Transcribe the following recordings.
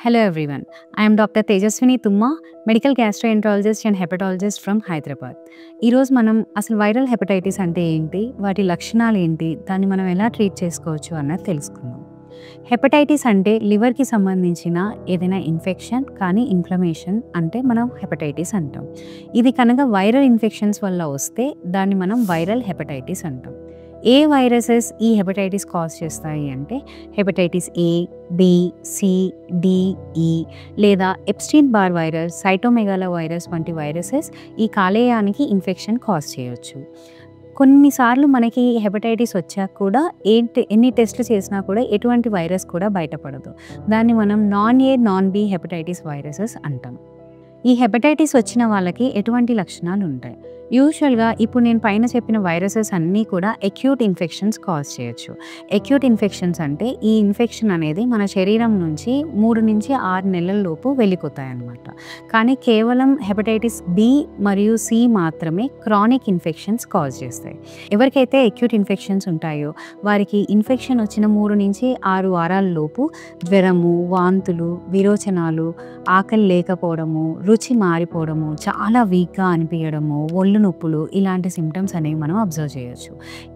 Hello everyone, I am Dr. Tejaswini Tumma, medical gastroenterologist and hepatologist from Hyderabad. ఈరోజు మనం అసలు viral hepatitis అంటే ఏంటి, వాటి లక్షణాలు ఏంటి, దాన్ని మనం ఎలా ట్రీట్ చేసుకోవచ్చు అన్నది తెలుసుకుందాం. హెపటైటిస్ అంటే లివర్కి సంబంధించిన ఏదైనా ఇన్ఫెక్షన్ కానీ ఇన్ఫ్లమేషన్ అంటే మనం హెపటైటిస్ అంటాం. ఇది కనుక వైరల్ ఇన్ఫెక్షన్స్ వల్ల వస్తే దాన్ని మనం వైరల్ హెపటైటిస్ అంటాం. ఏ వైరసెస్ ఈ హెపటైటిస్ కాజ్ చేస్తాయి అంటే hepatitis A, B, C, D, E లేదా Epstein Barr virus, cytomegalo virus వంటి వైరసెస్ ఈ కాలేయానికి ఇన్ఫెక్షన్ కాజ్ చేయవచ్చు. కొన్నిసార్లు మనకి హెపటైటిస్ వచ్చాక కూడా ఎన్ని టెస్టులు చేసినా కూడా ఎటువంటి వైరస్ కూడా బయటపడదు. దాన్ని మనం non A, non B hepatitis viruses అంటాం. ఈ హెపటైటిస్ వచ్చిన వాళ్ళకి ఎటువంటి లక్షణాలు ఉంటాయి? యూజువల్గా ఇప్పుడు నేను పైన చెప్పిన వైరసెస్ అన్నీ కూడా అక్యూట్ ఇన్ఫెక్షన్స్ కాజ్ చేయొచ్చు. అక్యూట్ ఇన్ఫెక్షన్స్ అంటే ఈ ఇన్ఫెక్షన్ అనేది మన శరీరం నుంచి 3 నుంచి 6 నెలల లోపు వెళ్ళిపోతాయి అన్నమాట. కానీ కేవలం హెపటైటిస్ బి మరియు సి మాత్రమే క్రానిక్ ఇన్ఫెక్షన్స్ కాజ్ చేస్తాయి. ఎవరికైతే అక్యూట్ ఇన్ఫెక్షన్స్ ఉంటాయో వారికి ఇన్ఫెక్షన్ వచ్చిన 3 నుంచి 6 వారాల లోపు జ్వరము, వాంతులు, విరోచనాలు, ఆకలి లేకపోవడము, రుచి మారిపోవడము, చాలా వీక్గా అనిపించడము, ఒళ్ళు నొప్పులు ఇలాంటి సిమ్టమ్స్ అనేవి మనం అబ్జర్వ్ చేయొచ్చు.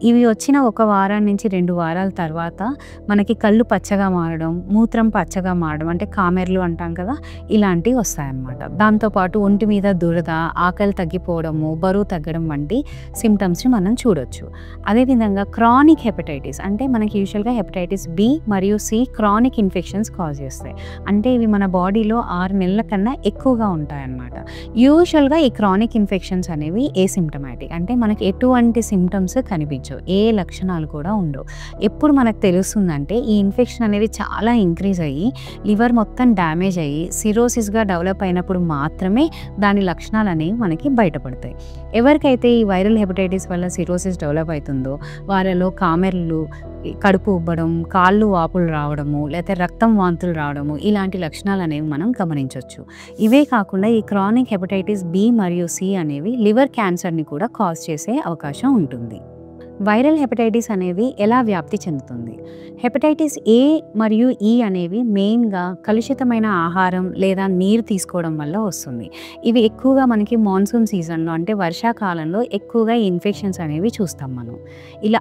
ఇవి వచ్చిన 1 వారం నుంచి 2 వారాల తర్వాత మనకి కళ్ళు పచ్చగా మారడం, మూత్రం పచ్చగా మారడం అంటే కామెర్లు అంటాం కదా, ఇలాంటివి వస్తాయన్నమాట. దాంతోపాటు ఒంటి మీద దురద, ఆకలి తగ్గిపోవడము, బరువు తగ్గడం వంటి సిమ్టమ్స్ని మనం చూడొచ్చు. అదేవిధంగా క్రానిక్ హెపటైటిస్ అంటే మనకి యూజువల్గా హెపటైటిస్ బి మరియు సి క్రానిక్ ఇన్ఫెక్షన్స్ కాజ్ చేస్తాయి. అంటే ఇవి మన బాడీలో 6 నెలల కన్నా ఎక్కువగా ఉంటాయన్నమాట. యూజువల్గా ఈ క్రానిక్ ఇన్ఫెక్షన్స్ అనేవి ఏసిమ్టమాటిక్ అంటే మనకి ఎటువంటి సిమ్టమ్స్ కనిపించవు, ఏ లక్షణాలు కూడా ఉండవు. ఎప్పుడు మనకు తెలుస్తుందంటే ఈ ఇన్ఫెక్షన్ అనేది చాలా ఇంక్రీజ్ అయ్యి లివర్ మొత్తం డ్యామేజ్ అయ్యి సిరోసిస్గా డెవలప్ అయినప్పుడు మాత్రమే దాని లక్షణాలు అనేవి మనకి బయటపడతాయి. ఎవరికైతే ఈ వైరల్ హెపటైటిస్ వల్ల సిరోసిస్ డెవలప్ అవుతుందో వారిలో కామెర్లు, కడుపు ఉబ్బడం, కాళ్ళు వాపులు రావడము, లేకపోతే రక్తం వాంతులు రావడము ఇలాంటి లక్షణాలు అనేవి మనం గమనించవచ్చు. ఇవే కాకుండా ఈ క్రానిక్ హెపటైటిస్ బి మరియు సి అనేవి లివర్ క్యాన్సర్ని కూడా కాజ్ చేసే అవకాశం ఉంటుంది. వైరల్ హెపటైటిస్ అనేది ఎలా వ్యాప్తి చెందుతుంది? హెపటైటిస్ ఏ మరియు ఈ అనేవి మెయిన్గా కలుషితమైన ఆహారం లేదా నీరు తీసుకోవడం వల్ల వస్తుంది. ఇవి ఎక్కువగా మనకి మాన్సూన్ సీజన్లో అంటే వర్షాకాలంలో ఎక్కువగా ఈ ఇన్ఫెక్షన్స్ అనేవి చూస్తాం మనం.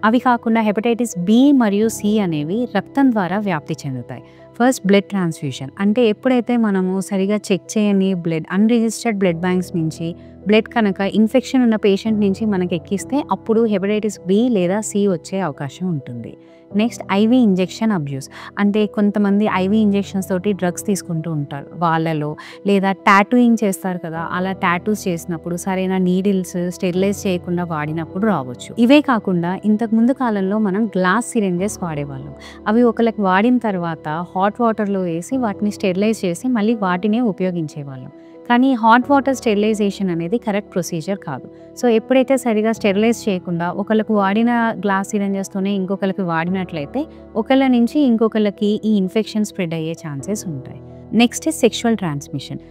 అవి కాకుండా హెపటైటిస్ బి మరియు సి అనేవి రక్తం ద్వారా వ్యాప్తి చెందుతాయి. ఫస్ట్ బ్లడ్ ట్రాన్స్ఫ్యూషన్ అంటే ఎప్పుడైతే మనము సరిగా చెక్ చేయని అన్రిజిస్టర్డ్ బ్లడ్ బ్యాంక్స్ నుంచి బ్లడ్ కనుక ఇన్ఫెక్షన్ ఉన్న పేషెంట్ నుంచి మనకి ఎక్కిస్తే అప్పుడు హెపటైటిస్ బి లేదా సి వచ్చే అవకాశం ఉంటుంది. నెక్స్ట్ ఐవీ ఇంజెక్షన్ అబ్యూస్ అంటే కొంతమంది ఐవీ ఇంజెక్షన్స్ తోటి డ్రగ్స్ తీసుకుంటూ ఉంటారు వాళ్ళలో, లేదా టాటూయింగ్ చేస్తారు కదా, అలా టాటూస్ చేసినప్పుడు సరైన నీడిల్స్ స్టెరిలైజ్ చేయకుండా వాడినప్పుడు రావచ్చు. ఇవే కాకుండా ఇంతకుముందు కాలంలో మనం గ్లాస్ సిరింజెస్ వాడేవాళ్ళం. అవి ఒకరికి వాడిన తర్వాత హాట్ వాటర్లో వేసి వాటిని స్టెరిలైజ్ చేసి మళ్ళీ వాటినే ఉపయోగించేవాళ్ళం. కానీ హాట్ వాటర్ స్టెరిలైజేషన్ అనేది కరెక్ట్ ప్రొసీజర్ కాదు. సో ఎప్పుడైతే సరిగా స్టెరిలైజ్ చేయకుండా ఒకరికి వాడిన గ్లాస్ సిరంజెస్తోనే ఇంకొకరికి వాడినట్లయితే ఒకళ్ళ నుంచి ఇంకొకరికి ఈ ఇన్ఫెక్షన్ స్ప్రెడ్ అయ్యే ఛాన్సెస్ ఉంటాయి. Next sexual transmission.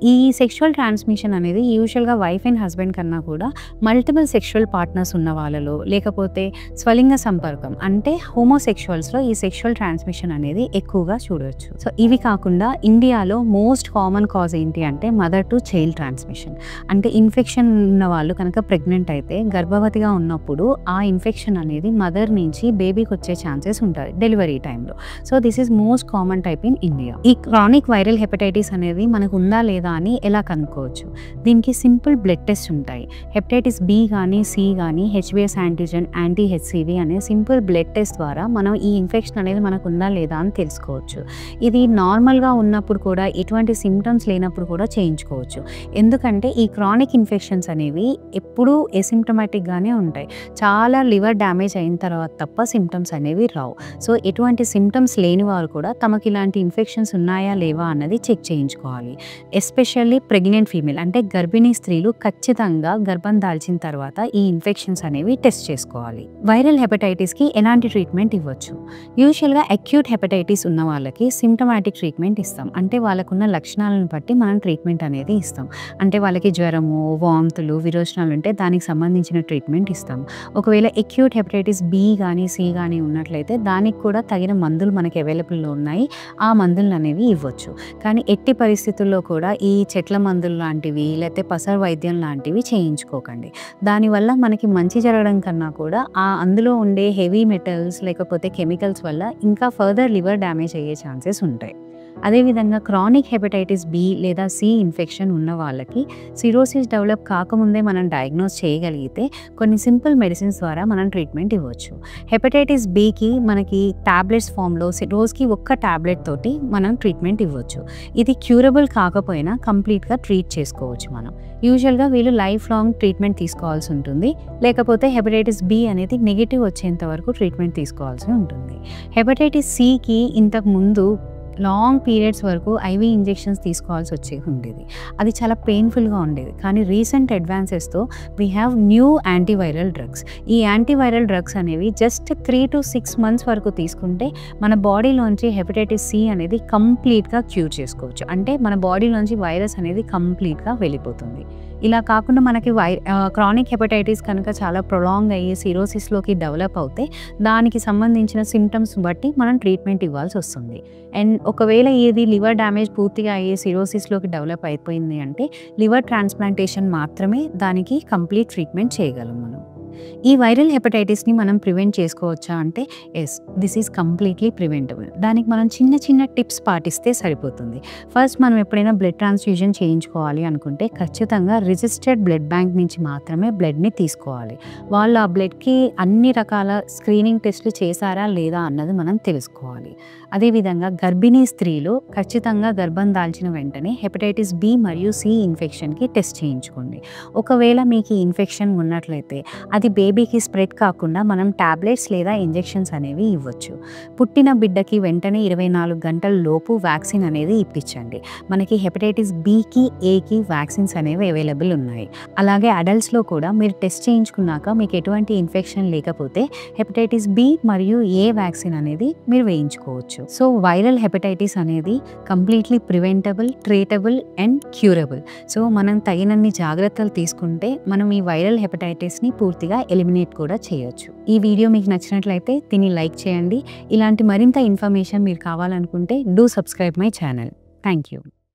ఈ సెక్షువల్ ట్రాన్స్మిషన్ అనేది యూజువల్గా వైఫ్ అండ్ హస్బెండ్ కన్నా కూడా మల్టిపుల్ సెక్షువల్ పార్ట్నర్స్ ఉన్న వాళ్ళలో, లేకపోతే స్వలింగ సంపర్కం అంటే హోమోసెక్షువల్స్లో ఈ సెక్షువల్ ట్రాన్స్మిషన్ అనేది ఎక్కువగా చూడవచ్చు. సో ఇవి కాకుండా ఇండియాలో మోస్ట్ కామన్ కాజ్ ఏంటి అంటే మదర్ టు చైల్డ్ ట్రాన్స్మిషన్. అంటే ఇన్ఫెక్షన్ ఉన్న వాళ్ళు కనుక ప్రెగ్నెంట్ అయితే గర్భవతిగా ఉన్నప్పుడు ఆ ఇన్ఫెక్షన్ అనేది మదర్ నుంచి బేబీకి వచ్చే ఛాన్సెస్ ఉంటాయి డెలివరీ టైంలో. So this is most common type in India. ఈ క్రానిక్ వైరల్ హెపటైటిస్ అనేది మనకు ఉందా లేదా అని ఎలా కనుక్కోవచ్చు? దీనికి సింపుల్ బ్లడ్ టెస్ట్ ఉంటాయి. హెపటైటిస్ బి కానీ సి కానీ హెచ్బిఎస్ యాంటీజెన్, యాంటీ హెచ్సివి అనే సింపుల్ బ్లడ్ టెస్ట్ ద్వారా మనం ఈ ఇన్ఫెక్షన్ అనేది మనకు ఉందా లేదా అని తెలుసుకోవచ్చు. ఇది నార్మల్గా ఉన్నప్పుడు కూడా ఎటువంటి సిమ్టమ్స్ లేనప్పుడు కూడా చేయించుకోవచ్చు. ఎందుకంటే ఈ క్రానిక్ ఇన్ఫెక్షన్స్ అనేవి ఎప్పుడూ ఎసిమ్టమాటిక్గానే ఉంటాయి. చాలా లివర్ డ్యామేజ్ అయిన తర్వాత తప్ప సిమ్టమ్స్ అనేవి రావు. సో ఎటువంటి సిమ్టమ్స్ లేని వారు కూడా తమకి ఇలాంటి ఇన్ఫెక్షన్స్ ఉన్నాయా లేవా అన్నది చెక్ చేయించుకోవాలి. ఎస్పెషల్లీ ప్రెగ్నెంట్ ఫీమేల్ అంటే గర్భిణీ స్త్రీలు ఖచ్చితంగా గర్భం దాల్చిన తర్వాత ఈ ఇన్ఫెక్షన్స్ అనేవి టెస్ట్ చేసుకోవాలి. వైరల్ హెపటైటిస్కి ఎలాంటి ట్రీట్మెంట్ ఇవ్వచ్చు? యూజువల్గా అక్యూట్ హెపటైటిస్ ఉన్న వాళ్ళకి సిమ్టమాటిక్ ట్రీట్మెంట్ ఇస్తాం. అంటే వాళ్ళకున్న లక్షణాలను బట్టి మనం ట్రీట్మెంట్ అనేది ఇస్తాం. అంటే వాళ్ళకి జ్వరము, వాంతులు, విరోచనాలు ఉంటే దానికి సంబంధించిన ట్రీట్మెంట్ ఇస్తాం. ఒకవేళ అక్యూట్ హెపటైటిస్ బి కానీ సి కానీ ఉన్నట్లయితే దానికి కూడా తగిన మందులు మనకి అవైలబుల్లో ఉన్నాయి. ఆ మందులు అనేవి ఇవ్వచ్చు. కానీ ఎట్టి పరిస్థితుల్లో కూడా ఈ చెట్ల మందులు లాంటివి లేకపోతే పసరు వైద్యం లాంటివి చేయించుకోకండి. దానివల్ల మనకి మంచి జరగడం కన్నా కూడా అందులో ఉండే హెవీ మెటల్స్ లేకపోతే కెమికల్స్ వల్ల ఇంకా ఫర్దర్ లివర్ డ్యామేజ్ అయ్యే ఛాన్సెస్ ఉంటాయి. అదేవిధంగా క్రానిక్ హెపటైటిస్ బి లేదా సి ఇన్ఫెక్షన్ ఉన్న వాళ్ళకి సిరోసిస్ డెవలప్ కాకముందే మనం డయాగ్నోస్ చేయగలిగితే కొన్ని సింపుల్ మెడిసిన్స్ ద్వారా మనం ట్రీట్మెంట్ ఇవ్వచ్చు. హెపటైటిస్ బికి మనకి టాబ్లెట్స్ ఫామ్లో రోజుకి ఒక్క టాబ్లెట్ తోటి మనం ట్రీట్మెంట్ ఇవ్వచ్చు. ఇది క్యూరబుల్ కాకపోయినా కంప్లీట్గా ట్రీట్ చేసుకోవచ్చు మనం. యూజువల్గా వీళ్ళు లైఫ్ లాంగ్ ట్రీట్మెంట్ తీసుకోవాల్సి ఉంటుంది. లేకపోతే హెపటైటిస్ బి అనేది నెగిటివ్ వచ్చేంత వరకు ట్రీట్మెంట్ తీసుకోవాల్సి ఉంటుంది. హెపటైటిస్ సికి ఇంతకు ముందు లాంగ్ పీరియడ్స్ వరకు ఐవీ ఇంజెక్షన్స్ తీసుకోవాల్సి ఉండేది. అది చాలా పెయిన్ఫుల్గా ఉండేది. కానీ రీసెంట్ అడ్వాన్సెస్తో we have new antiviral drugs. ఈ యాంటీవైరల్ డ్రగ్స్ అనేవి జస్ట్ 3 to 6 months వరకు తీసుకుంటే మన బాడీలోంచి హెపటైటిస్ సి అనేది కంప్లీట్గా క్యూర్ చేసుకోవచ్చు. అంటే మన బాడీలోంచి వైరస్ అనేది కంప్లీట్గా వెళ్ళిపోతుంది. ఇలా కాకుండా మనకి క్రానిక్ హెపటైటిస్ కనుక చాలా ప్రొలాంగ్ అయ్యి సిరోసిస్లోకి డెవలప్ అవుతే దానికి సంబంధించిన సిమ్టమ్స్ బట్టి మనం ట్రీట్మెంట్ ఇవ్వాల్సి వస్తుంది. అండ్ ఒకవేళ ఇది లివర్ డ్యామేజ్ పూర్తిగా అయ్యి సిరోసిస్లోకి డెవలప్ అయిపోయింది అంటే లివర్ ట్రాన్స్ప్లాంటేషన్ మాత్రమే దానికి కంప్లీట్ ట్రీట్మెంట్ చేయగలం మనం. ఈ వైరల్ హెపటైటిస్ని మనం ప్రివెంట్ చేసుకోవచ్చా అంటే yes, this is completely preventable. దానికి మనం చిన్న చిన్న టిప్స్ పాటిస్తే సరిపోతుంది. ఫస్ట్ మనం ఎప్పుడైనా బ్లడ్ ట్రాన్స్ఫ్యూజన్ చేయించుకోవాలి అనుకుంటే ఖచ్చితంగా రిజిస్టర్డ్ బ్లడ్ బ్యాంక్ నుంచి మాత్రమే బ్లడ్ని తీసుకోవాలి. వాళ్ళు ఆ బ్లడ్కి అన్ని రకాల స్క్రీనింగ్ టెస్టులు చేశారా లేదా అన్నది మనం తెలుసుకోవాలి. అదేవిధంగా గర్భిణీ స్త్రీలు ఖచ్చితంగా గర్భం దాల్చిన వెంటనే హెపటైటిస్ బి మరియు సి ఇన్ఫెక్షన్కి టెస్ట్ చేయించుకోండి. ఒకవేళ మీకు ఈ ఇన్ఫెక్షన్ ఉన్నట్లయితే అది బేబీకి స్ప్రెడ్ కాకుండా మనం టాబ్లెట్స్ లేదా ఇంజెక్షన్స్ అనేవి ఇవ్వచ్చు. పుట్టిన బిడ్డకి వెంటనే 24 గంటల లోపు వ్యాక్సిన్ అనేది ఇప్పించండి. మనకి హెపటైటిస్ బికి, ఏకి వ్యాక్సిన్స్ అనేవి అవైలబుల్ ఉన్నాయి. అలాగే అడల్ట్స్లో కూడా మీరు టెస్ట్ చేయించుకున్నాక మీకు ఎటువంటి ఇన్ఫెక్షన్ లేకపోతే హెపటైటిస్ బి మరియు ఏ వ్యాక్సిన్ అనేది మీరు వేయించుకోవచ్చు. సో వైరల్ హెపటైటిస్ అనేది completely preventable, treatable and curable. So మనం తగినన్ని జాగ్రత్తలు తీసుకుంటే మనం ఈ వైరల్ హెపటైటిస్ని పూర్తిగా ఎలిమినేట్ కూడా చేయొచ్చు. ఈ వీడియో మీకు నచ్చినట్లయితే దీన్ని లైక్ చేయండి. ఇలాంటి మరింత ఇన్ఫర్మేషన్ మీరు కావాలనుకుంటే do subscribe my channel. Thank you.